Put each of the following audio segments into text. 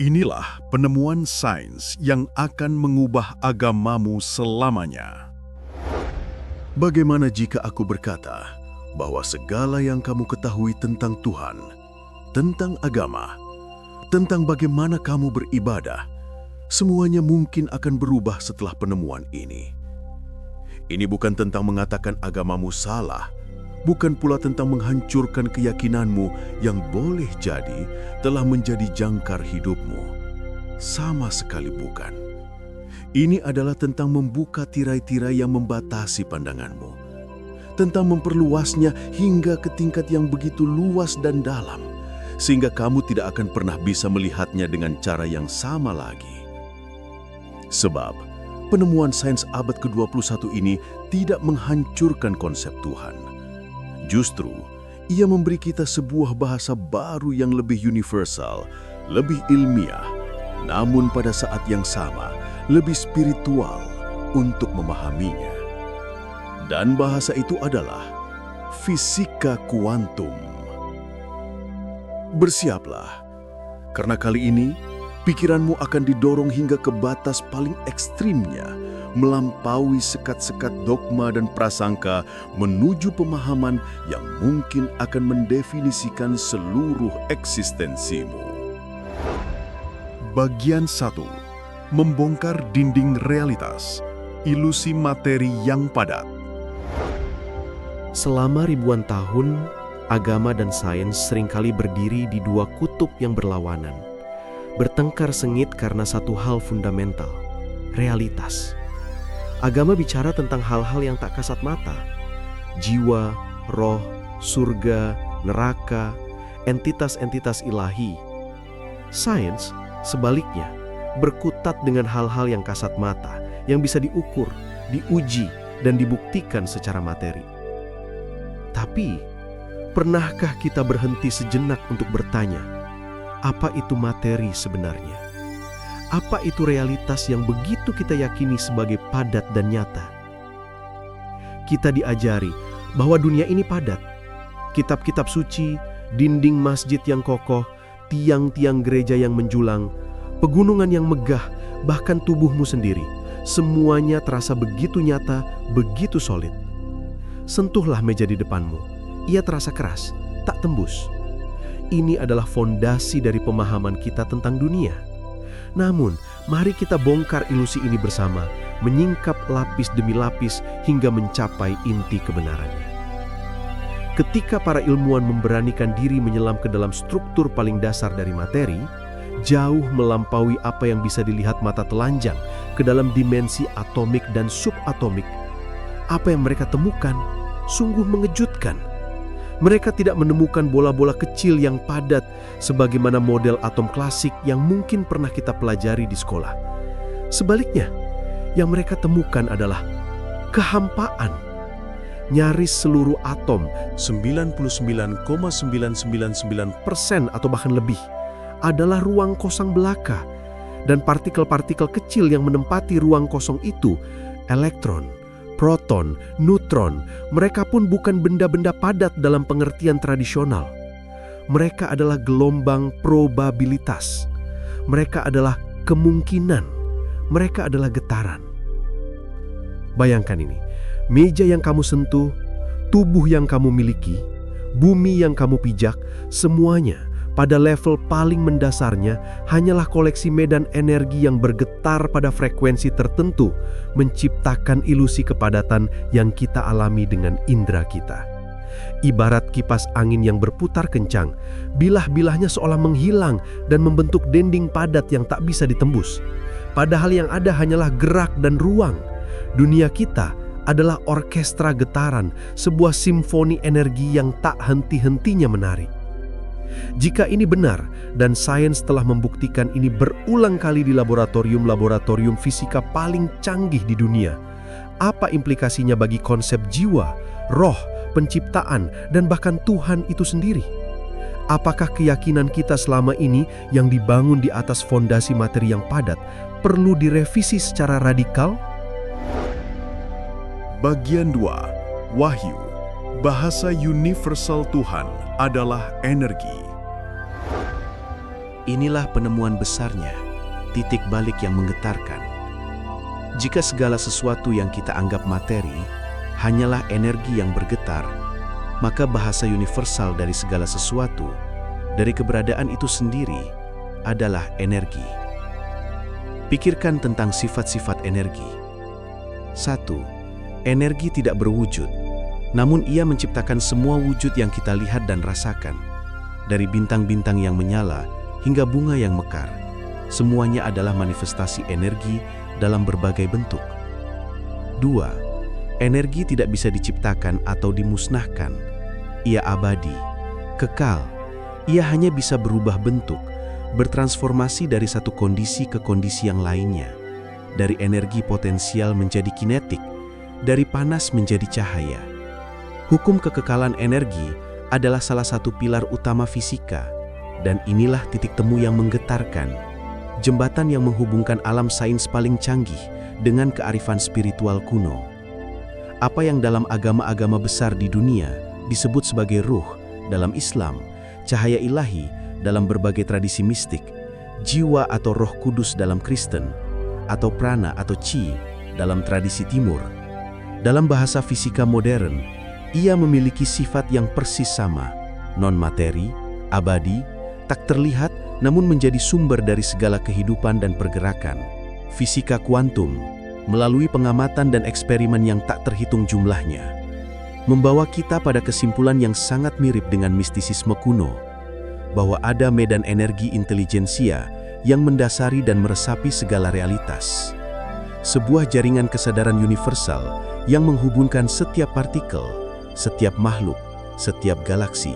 Inilah penemuan sains yang akan mengubah agamamu selamanya. Bagaimana jika aku berkata bahwa segala yang kamu ketahui tentang Tuhan, tentang agama, tentang bagaimana kamu beribadah, semuanya mungkin akan berubah setelah penemuan ini. Ini bukan tentang mengatakan agamamu salah, bukan pula tentang menghancurkan keyakinanmu yang boleh jadi telah menjadi jangkar hidupmu. Sama sekali bukan. Ini adalah tentang membuka tirai-tirai yang membatasi pandanganmu, tentang memperluasnya hingga ke tingkat yang begitu luas dan dalam, sehingga kamu tidak akan pernah bisa melihatnya dengan cara yang sama lagi. Sebab, penemuan sains abad ke-21 ini tidak menghancurkan konsep Tuhan. Justru, ia memberi kita sebuah bahasa baru yang lebih universal, lebih ilmiah, namun pada saat yang sama, lebih spiritual untuk memahaminya. Dan bahasa itu adalah fisika kuantum. Bersiaplah, karena kali ini pikiranmu akan didorong hingga ke batas paling ekstrimnya, melampaui sekat-sekat dogma dan prasangka menuju pemahaman yang mungkin akan mendefinisikan seluruh eksistensimu. Bagian 1. Membongkar dinding realitas, ilusi materi yang padat. Selama ribuan tahun, agama dan sains seringkali berdiri di dua kutub yang berlawanan, bertengkar sengit karena satu hal fundamental, realitas. Agama bicara tentang hal-hal yang tak kasat mata, jiwa, roh, surga, neraka, entitas-entitas ilahi. Sains, sebaliknya, berkutat dengan hal-hal yang kasat mata, yang bisa diukur, diuji, dan dibuktikan secara materi. Tapi, pernahkah kita berhenti sejenak untuk bertanya, apa itu materi sebenarnya? Apa itu realitas yang begitu kita yakini sebagai padat dan nyata? Kita diajari bahwa dunia ini padat. Kitab-kitab suci, dinding masjid yang kokoh, tiang-tiang gereja yang menjulang, pegunungan yang megah, bahkan tubuhmu sendiri, semuanya terasa begitu nyata, begitu solid. Sentuhlah meja di depanmu, ia terasa keras, tak tembus. Ini adalah fondasi dari pemahaman kita tentang dunia. Namun, mari kita bongkar ilusi ini bersama, menyingkap lapis demi lapis hingga mencapai inti kebenarannya. Ketika para ilmuwan memberanikan diri menyelam ke dalam struktur paling dasar dari materi, jauh melampaui apa yang bisa dilihat mata telanjang ke dalam dimensi atomik dan subatomik, apa yang mereka temukan sungguh mengejutkan. Mereka tidak menemukan bola-bola kecil yang padat sebagaimana model atom klasik yang mungkin pernah kita pelajari di sekolah. Sebaliknya, yang mereka temukan adalah kehampaan. Nyaris seluruh atom, 99,999% atau bahkan lebih, adalah ruang kosong belaka. Dan partikel-partikel kecil yang menempati ruang kosong itu, elektron, proton, neutron, mereka pun bukan benda-benda padat dalam pengertian tradisional. Mereka adalah gelombang probabilitas. Mereka adalah kemungkinan. Mereka adalah getaran. Bayangkan ini, meja yang kamu sentuh, tubuh yang kamu miliki, bumi yang kamu pijak, semuanya pada level paling mendasarnya hanyalah koleksi medan energi yang bergetar pada frekuensi tertentu, menciptakan ilusi kepadatan yang kita alami dengan indera kita. Ibarat kipas angin yang berputar kencang, bilah-bilahnya seolah menghilang dan membentuk dinding padat yang tak bisa ditembus. Padahal yang ada hanyalah gerak dan ruang. Dunia kita adalah orkestra getaran, sebuah simfoni energi yang tak henti-hentinya menari. Jika ini benar, dan sains telah membuktikan ini berulang kali di laboratorium-laboratorium fisika paling canggih di dunia, apa implikasinya bagi konsep jiwa, roh, penciptaan, dan bahkan Tuhan itu sendiri? Apakah keyakinan kita selama ini yang dibangun di atas fondasi materi yang padat perlu direvisi secara radikal? Bagian 2. Wahyu. Bahasa universal Tuhan adalah energi. Inilah penemuan besarnya, titik balik yang menggetarkan. Jika segala sesuatu yang kita anggap materi hanyalah energi yang bergetar, maka bahasa universal dari segala sesuatu, dari keberadaan itu sendiri, adalah energi. Pikirkan tentang sifat-sifat energi. 1. Energi tidak berwujud, namun ia menciptakan semua wujud yang kita lihat dan rasakan. Dari bintang-bintang yang menyala hingga bunga yang mekar, semuanya adalah manifestasi energi dalam berbagai bentuk. 2. Energi tidak bisa diciptakan atau dimusnahkan. Ia abadi, kekal. Ia hanya bisa berubah bentuk, bertransformasi dari satu kondisi ke kondisi yang lainnya. Dari energi potensial menjadi kinetik, dari panas menjadi cahaya. Hukum kekekalan energi adalah salah satu pilar utama fisika, dan inilah titik temu yang menggetarkan, jembatan yang menghubungkan alam sains paling canggih dengan kearifan spiritual kuno. Apa yang dalam agama-agama besar di dunia disebut sebagai ruh dalam Islam, cahaya ilahi dalam berbagai tradisi mistik, jiwa atau roh kudus dalam Kristen, atau prana atau chi dalam tradisi timur. Dalam bahasa fisika modern, ia memiliki sifat yang persis sama, non-materi, abadi, tak terlihat namun menjadi sumber dari segala kehidupan dan pergerakan. Fisika kuantum, melalui pengamatan dan eksperimen yang tak terhitung jumlahnya, membawa kita pada kesimpulan yang sangat mirip dengan mistisisme kuno, bahwa ada medan energi intelijensia yang mendasari dan meresapi segala realitas. Sebuah jaringan kesadaran universal yang menghubungkan setiap partikel, setiap makhluk, setiap galaksi.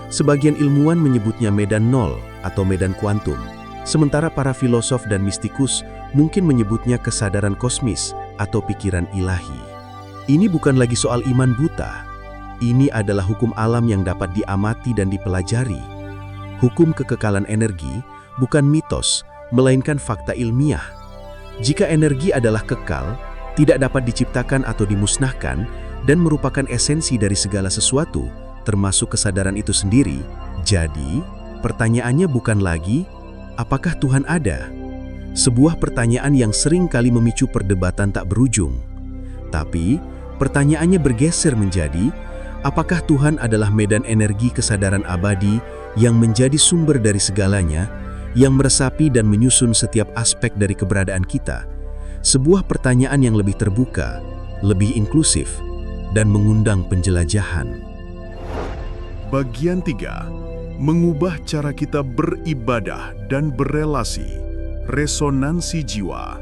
Sebagian ilmuwan menyebutnya medan nol atau medan kuantum, sementara para filosof dan mistikus mungkin menyebutnya kesadaran kosmis atau pikiran ilahi. Ini bukan lagi soal iman buta. Ini adalah hukum alam yang dapat diamati dan dipelajari. Hukum kekekalan energi bukan mitos, melainkan fakta ilmiah. Jika energi adalah kekal, tidak dapat diciptakan atau dimusnahkan, dan merupakan esensi dari segala sesuatu, termasuk kesadaran itu sendiri. Jadi, pertanyaannya bukan lagi, apakah Tuhan ada? Sebuah pertanyaan yang sering kali memicu perdebatan tak berujung. Tapi, pertanyaannya bergeser menjadi, apakah Tuhan adalah medan energi kesadaran abadi yang menjadi sumber dari segalanya, yang meresapi dan menyusun setiap aspek dari keberadaan kita? Sebuah pertanyaan yang lebih terbuka, lebih inklusif, dan mengundang penjelajahan. Bagian 3. Mengubah cara kita beribadah dan berelasi. Resonansi jiwa.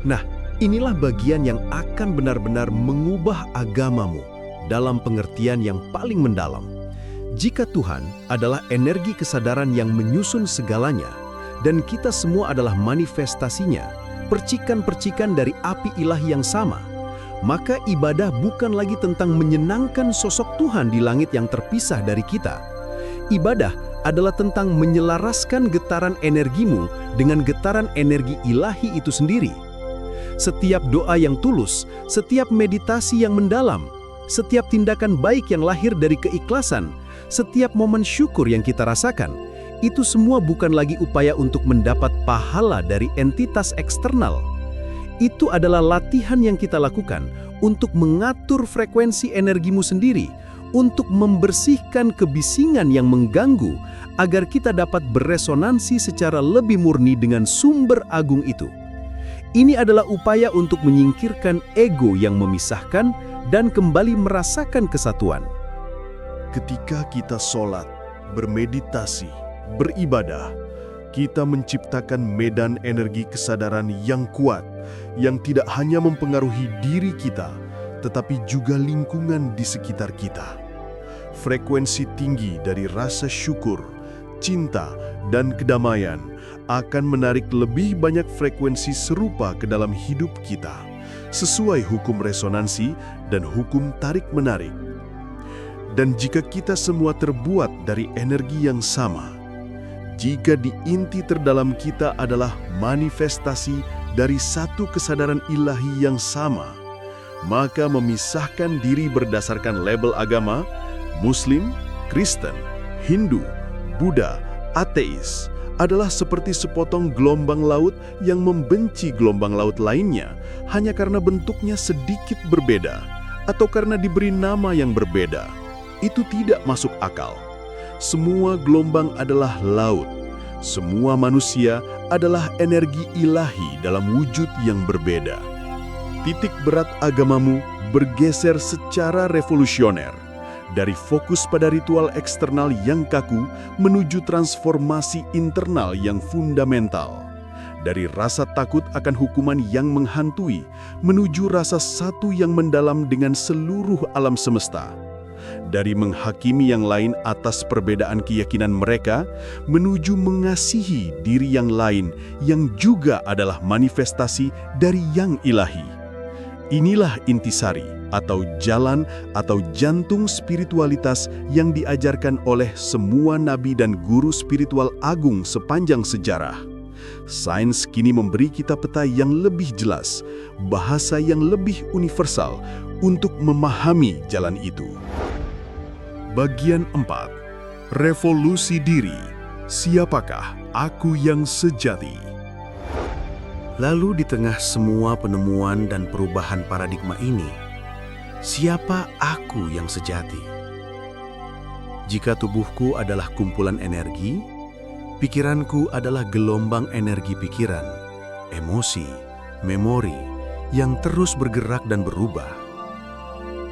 Nah, inilah bagian yang akan benar-benar mengubah agamamu dalam pengertian yang paling mendalam. Jika Tuhan adalah energi kesadaran yang menyusun segalanya, dan kita semua adalah manifestasinya, percikan-percikan dari api ilahi yang sama, maka ibadah bukan lagi tentang menyenangkan sosok Tuhan di langit yang terpisah dari kita. Ibadah adalah tentang menyelaraskan getaran energimu dengan getaran energi ilahi itu sendiri. Setiap doa yang tulus, setiap meditasi yang mendalam, setiap tindakan baik yang lahir dari keikhlasan, setiap momen syukur yang kita rasakan, itu semua bukan lagi upaya untuk mendapat pahala dari entitas eksternal. Itu adalah latihan yang kita lakukan untuk mengatur frekuensi energimu sendiri, untuk membersihkan kebisingan yang mengganggu, agar kita dapat beresonansi secara lebih murni dengan sumber agung itu. Ini adalah upaya untuk menyingkirkan ego yang memisahkan dan kembali merasakan kesatuan. Ketika kita sholat, bermeditasi, beribadah, kita menciptakan medan energi kesadaran yang kuat, yang tidak hanya mempengaruhi diri kita, tetapi juga lingkungan di sekitar kita. Frekuensi tinggi dari rasa syukur, cinta, dan kedamaian akan menarik lebih banyak frekuensi serupa ke dalam hidup kita, sesuai hukum resonansi dan hukum tarik-menarik. Dan jika kita semua terbuat dari energi yang sama, jika di inti terdalam kita adalah manifestasi dari satu kesadaran ilahi yang sama, maka memisahkan diri berdasarkan label agama, Muslim, Kristen, Hindu, Buddha, Ateis adalah seperti sepotong gelombang laut yang membenci gelombang laut lainnya hanya karena bentuknya sedikit berbeda atau karena diberi nama yang berbeda. Itu tidak masuk akal. Semua gelombang adalah laut. Semua manusia adalah energi ilahi dalam wujud yang berbeda. Titik berat agamamu bergeser secara revolusioner dari fokus pada ritual eksternal yang kaku menuju transformasi internal yang fundamental. Dari rasa takut akan hukuman yang menghantui menuju rasa satu yang mendalam dengan seluruh alam semesta. Dari menghakimi yang lain atas perbedaan keyakinan mereka menuju mengasihi diri yang lain yang juga adalah manifestasi dari yang ilahi. Inilah intisari atau jalan atau jantung spiritualitas yang diajarkan oleh semua nabi dan guru spiritual agung sepanjang sejarah. Sains kini memberi kita peta yang lebih jelas, bahasa yang lebih universal untuk memahami jalan itu. Bagian 4. Revolusi diri. Siapakah aku yang sejati? Lalu di tengah semua penemuan dan perubahan paradigma ini, siapa aku yang sejati? Jika tubuhku adalah kumpulan energi, pikiranku adalah gelombang energi pikiran, emosi, memori yang terus bergerak dan berubah.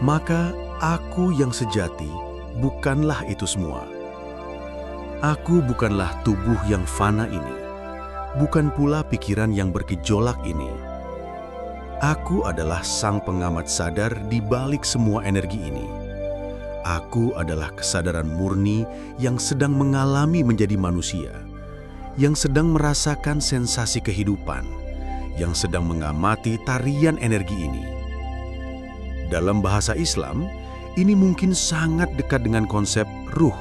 Maka aku yang sejati bukanlah itu semua. Aku bukanlah tubuh yang fana ini. Bukan pula pikiran yang bergejolak ini. Aku adalah sang pengamat sadar di balik semua energi ini. Aku adalah kesadaran murni yang sedang mengalami menjadi manusia, yang sedang merasakan sensasi kehidupan, yang sedang mengamati tarian energi ini. Dalam bahasa Islam, ini mungkin sangat dekat dengan konsep ruh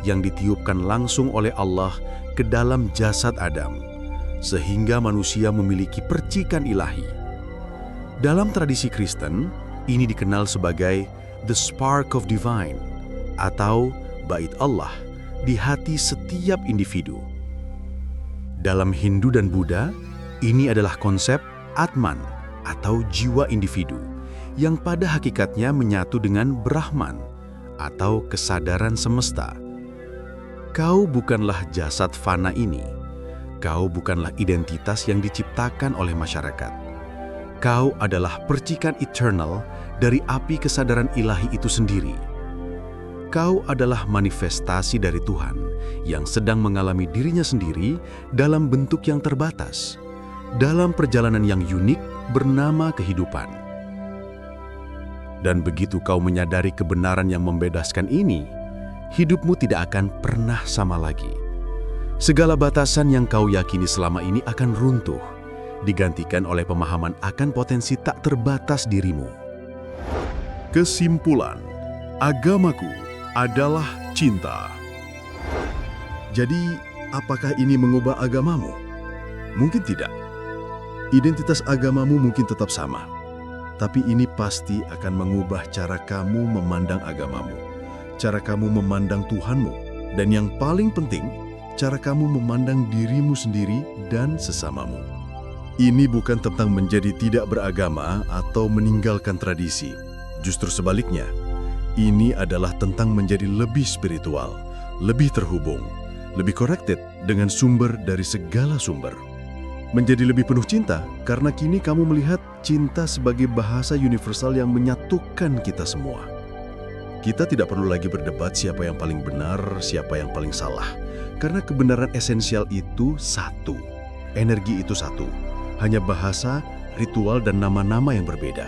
yang ditiupkan langsung oleh Allah ke dalam jasad Adam, sehingga manusia memiliki percikan ilahi. Dalam tradisi Kristen, ini dikenal sebagai the spark of divine atau bait Allah di hati setiap individu. Dalam Hindu dan Buddha, ini adalah konsep Atman atau jiwa individu yang pada hakikatnya menyatu dengan Brahman atau kesadaran semesta. Kau bukanlah jasad fana ini. Kau bukanlah identitas yang diciptakan oleh masyarakat. Kau adalah percikan eternal dari api kesadaran ilahi itu sendiri. Kau adalah manifestasi dari Tuhan yang sedang mengalami dirinya sendiri dalam bentuk yang terbatas, dalam perjalanan yang unik bernama kehidupan. Dan begitu kau menyadari kebenaran yang membebaskan ini, hidupmu tidak akan pernah sama lagi. Segala batasan yang kau yakini selama ini akan runtuh, digantikan oleh pemahaman akan potensi tak terbatas dirimu. Kesimpulan, agamaku adalah cinta. Jadi, apakah ini mengubah agamamu? Mungkin tidak. Identitas agamamu mungkin tetap sama, tapi ini pasti akan mengubah cara kamu memandang agamamu, cara kamu memandang Tuhanmu, dan yang paling penting, cara kamu memandang dirimu sendiri dan sesamamu. Ini bukan tentang menjadi tidak beragama atau meninggalkan tradisi. Justru sebaliknya, ini adalah tentang menjadi lebih spiritual, lebih terhubung, lebih connected dengan sumber dari segala sumber. Menjadi lebih penuh cinta karena kini kamu melihat cinta sebagai bahasa universal yang menyatukan kita semua. Kita tidak perlu lagi berdebat siapa yang paling benar, siapa yang paling salah. Karena kebenaran esensial itu satu, energi itu satu, hanya bahasa, ritual, dan nama-nama yang berbeda.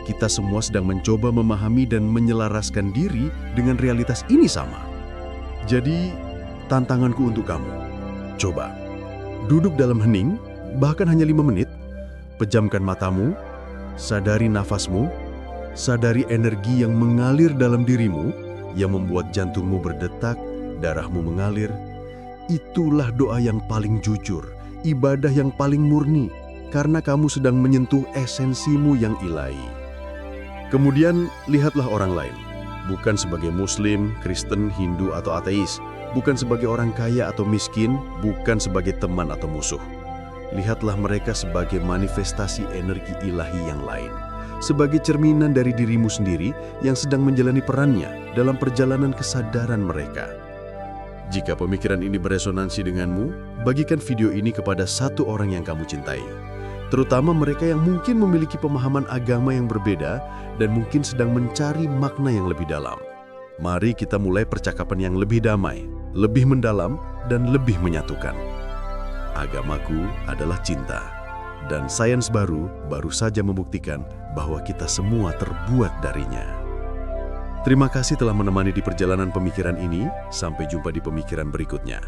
Kita semua sedang mencoba memahami dan menyelaraskan diri dengan realitas ini sama. Jadi, tantanganku untuk kamu, coba duduk dalam hening, bahkan hanya 5 menit, pejamkan matamu, sadari nafasmu, sadari energi yang mengalir dalam dirimu, yang membuat jantungmu berdetak, darahmu mengalir. Itulah doa yang paling jujur, ibadah yang paling murni, karena kamu sedang menyentuh esensimu yang ilahi. Kemudian, lihatlah orang lain, bukan sebagai Muslim, Kristen, Hindu, atau ateis, bukan sebagai orang kaya atau miskin, bukan sebagai teman atau musuh. Lihatlah mereka sebagai manifestasi energi ilahi yang lain, sebagai cerminan dari dirimu sendiri yang sedang menjalani perannya dalam perjalanan kesadaran mereka. Jika pemikiran ini beresonansi denganmu, bagikan video ini kepada satu orang yang kamu cintai, terutama mereka yang mungkin memiliki pemahaman agama yang berbeda dan mungkin sedang mencari makna yang lebih dalam. Mari kita mulai percakapan yang lebih damai, lebih mendalam, dan lebih menyatukan. Agamaku adalah cinta, dan sains baru saja membuktikan bahwa kita semua terbuat darinya. Terima kasih telah menemani di perjalanan pemikiran ini. Sampai jumpa di pemikiran berikutnya.